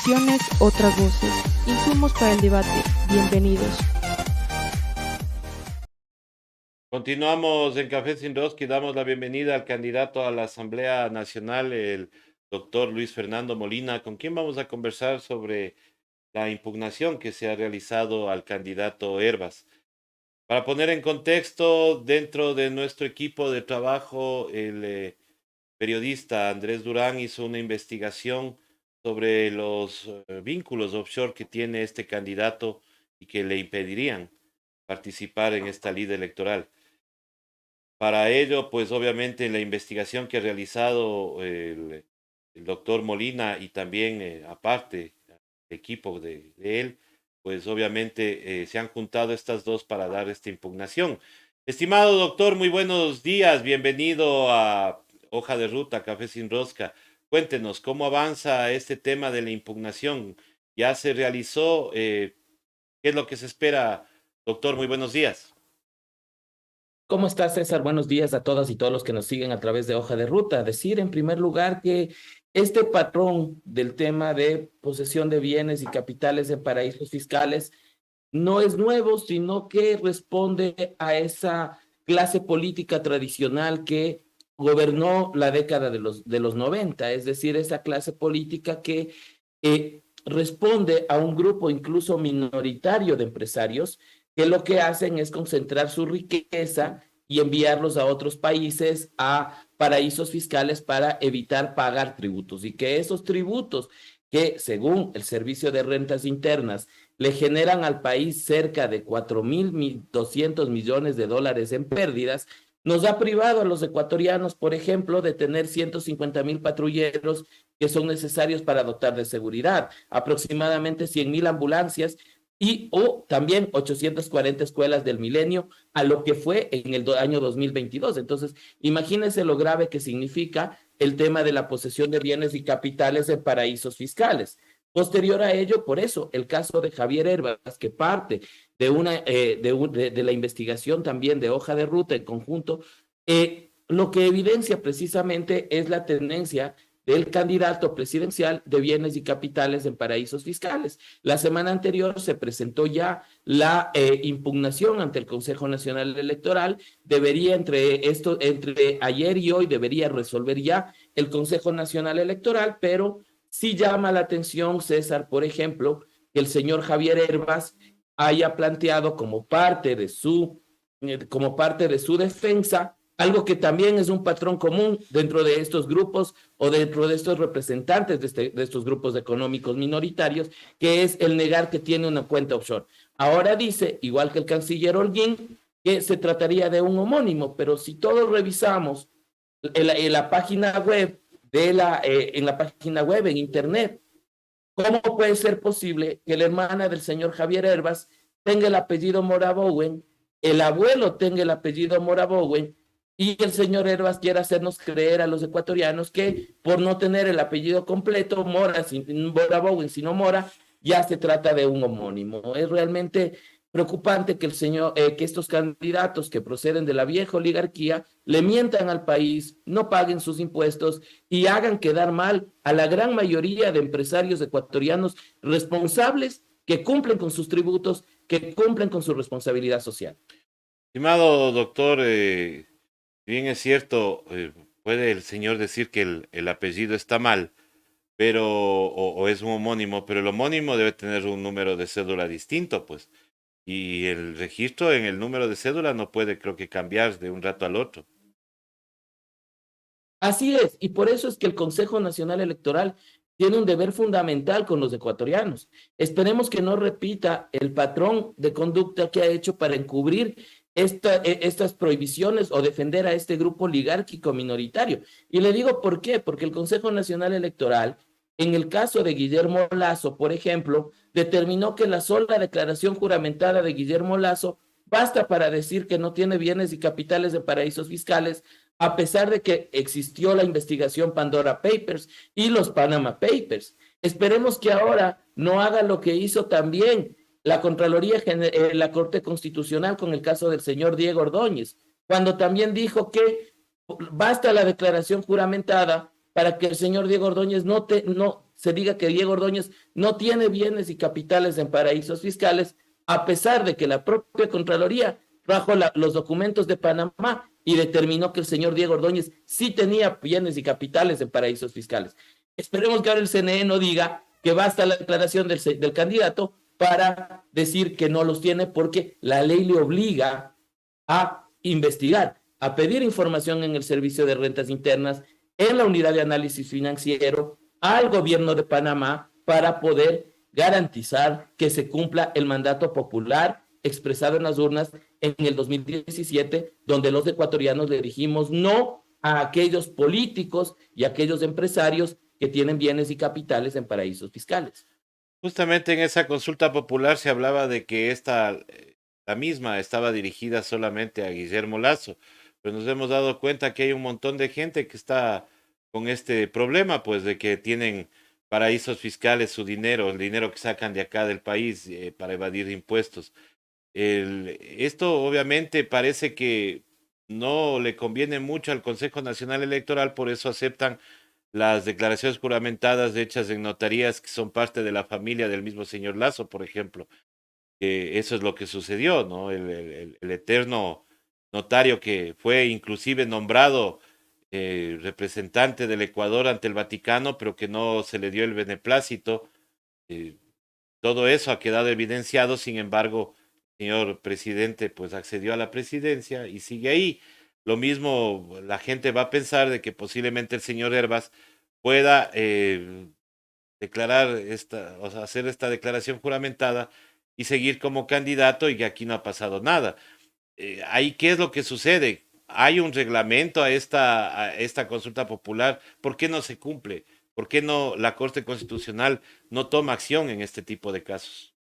opciones, otras voces. Insumos para el debate. Bienvenidos. Continuamos en Café Sin Roski, damos la bienvenida al candidato a la Asamblea Nacional, el doctor Luis Fernando Molina, con quien vamos a conversar sobre la impugnación que se ha realizado al candidato Hervas. Para poner en contexto, dentro de nuestro equipo de trabajo, el periodista Andrés Durán hizo una investigación sobre los vínculos offshore que tiene este candidato y que le impedirían participar en esta lid electoral. Para ello, pues obviamente la investigación que ha realizado el doctor Molina y también aparte el equipo de él, pues obviamente se han juntado estas dos para dar esta impugnación. Estimado doctor, muy buenos días, bienvenido a Hoja de Ruta, Café Sin Rosca. Cuéntenos cómo avanza este tema de la impugnación. ¿Ya se realizó? ¿Qué es lo que se espera? Doctor, muy buenos días. ¿Cómo estás, César? Buenos días a todas y todos los que nos siguen a través de Hoja de Ruta. Decir, en primer lugar, que este patrón del tema de posesión de bienes y capitales en paraísos fiscales no es nuevo, sino que responde a esa clase política tradicional que gobernó la década de los 90, es decir, esa clase política que responde a un grupo incluso minoritario de empresarios que lo que hacen es concentrar su riqueza y enviarlos a otros países, a paraísos fiscales para evitar pagar tributos y que esos tributos que según el Servicio de Rentas Internas le generan al país cerca de 4.200 millones de dólares en pérdidas, nos ha privado a los ecuatorianos, por ejemplo, de tener 150.000 patrulleros que son necesarios para dotar de seguridad, aproximadamente 100.000 ambulancias o también 840 escuelas del milenio a lo que fue en el año 2022. Entonces, imagínense lo grave que significa el tema de la posesión de bienes y capitales en paraísos fiscales. Posterior a ello, por eso, el caso de Javier Hervas, que parte de la investigación también de Hoja de Ruta en conjunto, lo que evidencia precisamente es la tendencia del candidato presidencial de bienes y capitales en paraísos fiscales. La semana anterior se presentó ya la impugnación ante el Consejo Nacional Electoral. Debería entre ayer y hoy debería resolver ya el Consejo Nacional Electoral, pero sí llama la atención, César, por ejemplo, que el señor Javier Hervas haya planteado como parte de su defensa algo que también es un patrón común dentro de estos grupos o dentro de estos representantes de estos grupos económicos minoritarios, que es el negar que tiene una cuenta offshore. Ahora dice, igual que el canciller Holguín, que se trataría de un homónimo, pero si todos revisamos en la página web, en internet, ¿cómo puede ser posible que la hermana del señor Javier Hervas tenga el apellido Morabowen, el abuelo tenga el apellido Morabowen, y el señor Hervas quiere hacernos creer a los ecuatorianos que por no tener el apellido completo, Morabowen, sino Mora, ya se trata de un homónimo? Es realmente preocupante que que estos candidatos que proceden de la vieja oligarquía le mientan al país, no paguen sus impuestos y hagan quedar mal a la gran mayoría de empresarios ecuatorianos responsables que cumplen con sus tributos, que cumplen con su responsabilidad social. Estimado doctor, bien es cierto, puede el señor decir que el apellido está mal, pero, o es un homónimo, pero el homónimo debe tener un número de cédula distinto, pues. Y el registro en el número de cédula no puede, creo que, cambiar de un rato al otro. Así es, y por eso es que el Consejo Nacional Electoral tiene un deber fundamental con los ecuatorianos. Esperemos que no repita el patrón de conducta que ha hecho para encubrir estas prohibiciones o defender a este grupo oligárquico minoritario. Y le digo por qué, porque el Consejo Nacional Electoral, en el caso de Guillermo Lasso, por ejemplo, determinó que la sola declaración juramentada de Guillermo Lasso basta para decir que no tiene bienes y capitales de paraísos fiscales, a pesar de que existió la investigación Pandora Papers y los Panama Papers. Esperemos que ahora no haga lo que hizo también la Contraloría, la Corte Constitucional con el caso del señor Diego Ordóñez, cuando también dijo que basta la declaración juramentada para que el señor Diego Ordóñez se diga que Diego Ordóñez no tiene bienes y capitales en paraísos fiscales, a pesar de que la propia Contraloría trajo los documentos de Panamá y determinó que el señor Diego Ordóñez sí tenía bienes y capitales en paraísos fiscales. Esperemos que ahora el CNE no diga que basta la declaración del candidato para decir que no los tiene, porque la ley le obliga a investigar, a pedir información en el Servicio de Rentas Internas, en la Unidad de Análisis Financiero, al gobierno de Panamá, para poder garantizar que se cumpla el mandato popular expresado en las urnas en el 2017, donde los ecuatorianos le dijimos no a aquellos políticos y aquellos empresarios que tienen bienes y capitales en paraísos fiscales. Justamente en esa consulta popular se hablaba de que la misma estaba dirigida solamente a Guillermo Lasso, pero nos hemos dado cuenta que hay un montón de gente que está con este problema, pues de que tienen paraísos fiscales su dinero, el dinero que sacan de acá del país para evadir impuestos. Esto obviamente parece que no le conviene mucho al Consejo Nacional Electoral, por eso aceptan las declaraciones juramentadas hechas en notarías que son parte de la familia del mismo señor Lasso, por ejemplo. Que eso es lo que sucedió, ¿no? El eterno notario que fue inclusive nombrado representante del Ecuador ante el Vaticano, pero que no se le dio el beneplácito. eh, Todo eso ha quedado evidenciado, sin embargo, el señor presidente pues accedió a la presidencia y sigue ahí. Lo mismo la gente va a pensar de que posiblemente el señor Herbas pueda declarar o sea, hacer esta declaración juramentada y seguir como candidato y que aquí no ha pasado nada. Ahí, ¿qué es lo que sucede? Hay un reglamento a esta consulta popular. ¿Por qué no se cumple? ¿Por qué no la Corte Constitucional no toma acción en este tipo de casos?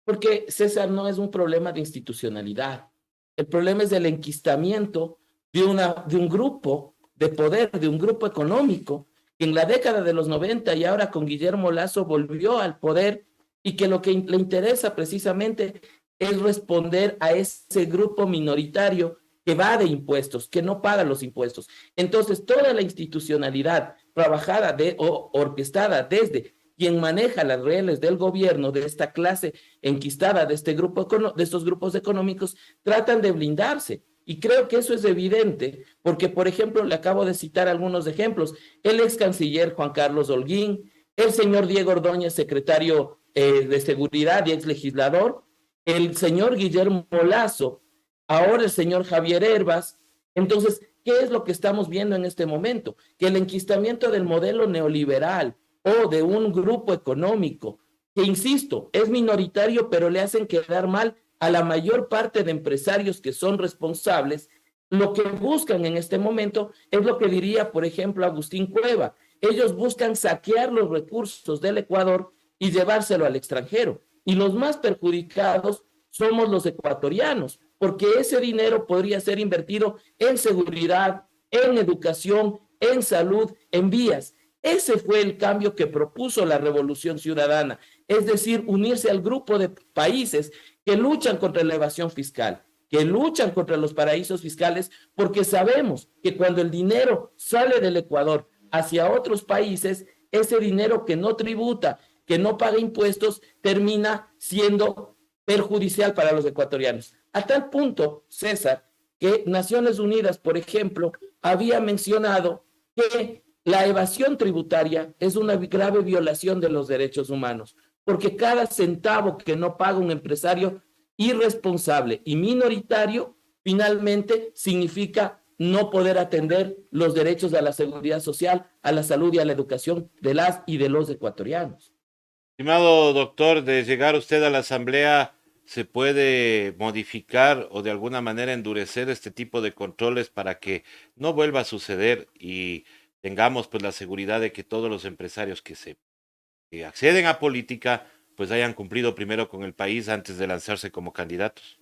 Porque, César, no es un problema de institucionalidad. El problema es del enquistamiento de un grupo de poder, de un grupo económico, que en la década de los 90 y ahora con Guillermo Lasso volvió al poder, y que lo que le interesa precisamente es responder a ese grupo minoritario que va de impuestos, que no paga los impuestos. Entonces, toda la institucionalidad trabajada o orquestada desde quien maneja las redes del gobierno, de esta clase enquistada, de estos grupos económicos, tratan de blindarse. Y creo que eso es evidente, porque, por ejemplo, le acabo de citar algunos ejemplos: el ex canciller Juan Carlos Holguín, el señor Diego Ordóñez, secretario de Seguridad y ex legislador, el señor Guillermo Lasso, ahora el señor Javier Herbas. Entonces, ¿qué es lo que estamos viendo en este momento? Que el enquistamiento del modelo neoliberal o de un grupo económico que, insisto, es minoritario, pero le hacen quedar mal a la mayor parte de empresarios que son responsables, lo que buscan en este momento es lo que diría, por ejemplo, Agustín Cueva. Ellos buscan saquear los recursos del Ecuador y llevárselo al extranjero. Y los más perjudicados somos los ecuatorianos, porque ese dinero podría ser invertido en seguridad, en educación, en salud, en vías. Ese fue el cambio que propuso la Revolución Ciudadana, es decir, unirse al grupo de países que luchan contra la evasión fiscal, que luchan contra los paraísos fiscales, porque sabemos que cuando el dinero sale del Ecuador hacia otros países, ese dinero que no tributa, que no paga impuestos, termina siendo perjudicial para los ecuatorianos. A tal punto, César, que Naciones Unidas, por ejemplo, había mencionado que la evasión tributaria es una grave violación de los derechos humanos, porque cada centavo que no paga un empresario irresponsable y minoritario, finalmente significa no poder atender los derechos a la seguridad social, a la salud y a la educación de las y de los ecuatorianos. Estimado doctor, de llegar usted a la Asamblea, ¿se puede modificar o de alguna manera endurecer este tipo de controles para que no vuelva a suceder y tengamos pues la seguridad de que todos los empresarios que acceden a política pues hayan cumplido primero con el país antes de lanzarse como candidatos?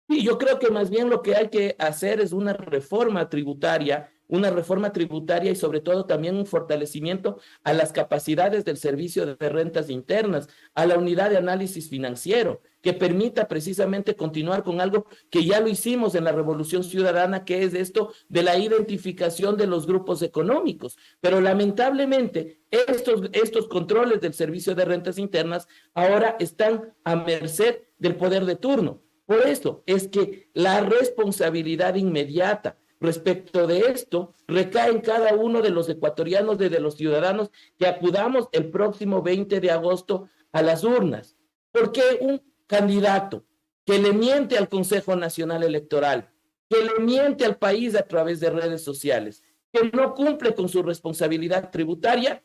Sí, yo creo que más bien lo que hay que hacer es una reforma tributaria una reforma tributaria y sobre todo también un fortalecimiento a las capacidades del servicio de rentas internas, a la unidad de análisis financiero, que permita precisamente continuar con algo que ya lo hicimos en la Revolución Ciudadana, que es esto de la identificación de los grupos económicos. Pero lamentablemente estos controles del servicio de rentas internas ahora están a merced del poder de turno. Por eso es que la responsabilidad inmediata respecto de esto recae en cada uno de los ecuatorianos, de los ciudadanos que acudamos el próximo 20 de agosto a las urnas. Porque un candidato que le miente al Consejo Nacional Electoral, que le miente al país a través de redes sociales, que no cumple con su responsabilidad tributaria,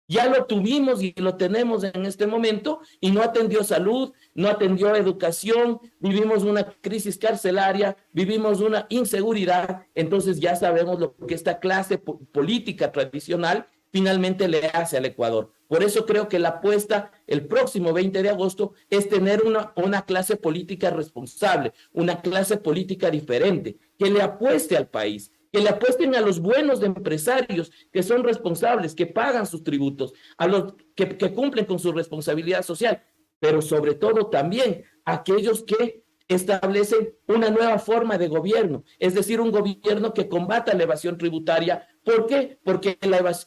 ya lo tuvimos y lo tenemos en este momento y no atendió salud, no atendió educación, vivimos una crisis carcelaria, vivimos una inseguridad, entonces ya sabemos lo que esta clase política tradicional finalmente le hace al Ecuador. Por eso creo que la apuesta el próximo 20 de agosto es tener una clase política responsable, una clase política diferente, que le apueste al país, que le apuesten a los buenos empresarios que son responsables, que pagan sus tributos, a los que cumplen con su responsabilidad social, pero sobre todo también a aquellos que establecen una nueva forma de gobierno, es decir, un gobierno que combata la evasión tributaria. ¿Por qué? Porque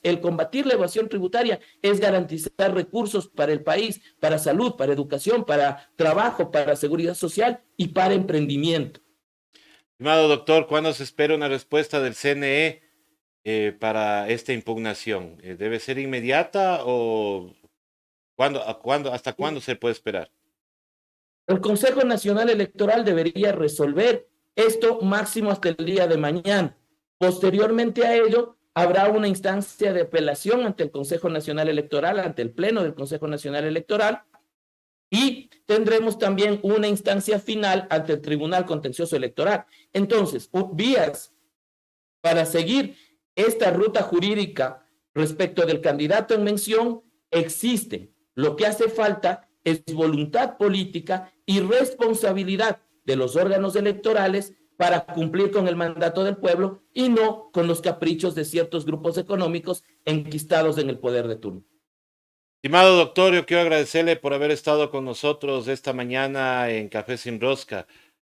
el combatir la evasión tributaria es garantizar recursos para el país, para salud, para educación, para trabajo, para seguridad social y para emprendimiento. Estimado doctor, ¿cuándo se espera una respuesta del CNE para esta impugnación? ¿Debe ser inmediata o hasta cuándo se puede esperar? El Consejo Nacional Electoral debería resolver esto máximo hasta el día de mañana. Posteriormente a ello, habrá una instancia de apelación ante el Consejo Nacional Electoral, ante el Pleno del Consejo Nacional Electoral, y tendremos también una instancia final ante el Tribunal Contencioso Electoral. Entonces, vías para seguir esta ruta jurídica respecto del candidato en mención existen. Lo que hace falta es voluntad política y responsabilidad de los órganos electorales para cumplir con el mandato del pueblo y no con los caprichos de ciertos grupos económicos enquistados en el poder de turno. Estimado doctor, yo quiero agradecerle por haber estado con nosotros esta mañana en Café Sin Rosca.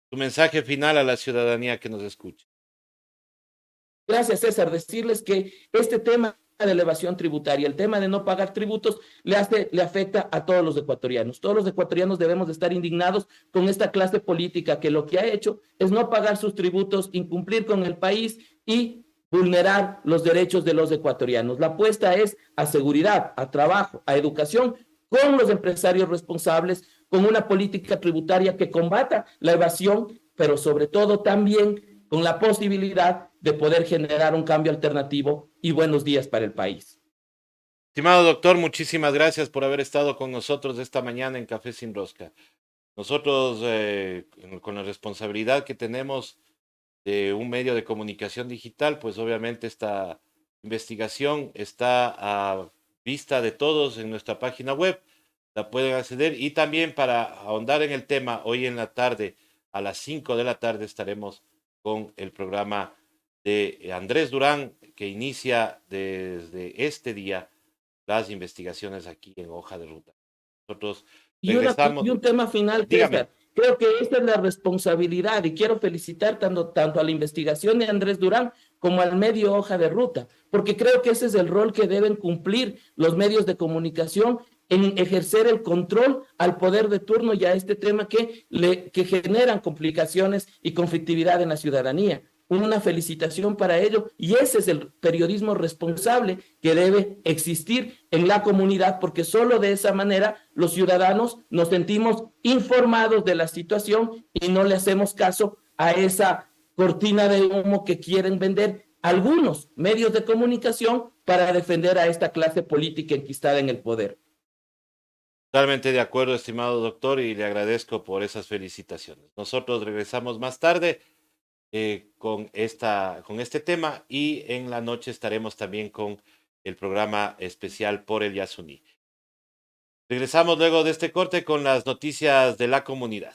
Tu mensaje final a la ciudadanía que nos escucha. Gracias, César. Decirles que este tema de la evasión tributaria, el tema de no pagar tributos, le afecta a todos los ecuatorianos. Todos los ecuatorianos debemos de estar indignados con esta clase política que lo que ha hecho es no pagar sus tributos, incumplir con el país y vulnerar los derechos de los ecuatorianos. La apuesta es a seguridad, a trabajo, a educación, con los empresarios responsables, con una política tributaria que combata la evasión, pero sobre todo también con la posibilidad de poder generar un cambio alternativo y buenos días para el país. Estimado doctor, muchísimas gracias por haber estado con nosotros esta mañana en Café Sin Rosca. Nosotros, con la responsabilidad que tenemos de un medio de comunicación digital, pues obviamente esta investigación está a vista de todos en nuestra página web, la pueden acceder y también para ahondar en el tema, hoy en la tarde, a las 5 de la tarde estaremos con el programa de Andrés Durán, que inicia desde este día las investigaciones aquí en Hoja de Ruta. Nosotros regresamos. Y un tema final, César. Creo que esta es la responsabilidad y quiero felicitar tanto a la investigación de Andrés Durán como al medio Hoja de Ruta, porque creo que ese es el rol que deben cumplir los medios de comunicación en ejercer el control al poder de turno y a este tema que generan complicaciones y conflictividad en la ciudadanía. Una felicitación para ello y ese es el periodismo responsable que debe existir en la comunidad, porque solo de esa manera los ciudadanos nos sentimos informados de la situación y no le hacemos caso a esa cortina de humo que quieren vender algunos medios de comunicación para defender a esta clase política enquistada en el poder. Totalmente de acuerdo, estimado doctor, y le agradezco por esas felicitaciones. Nosotros regresamos más tarde con este tema y en la noche estaremos también con el programa especial por el Yasuní. Regresamos luego de este corte con las noticias de la comunidad.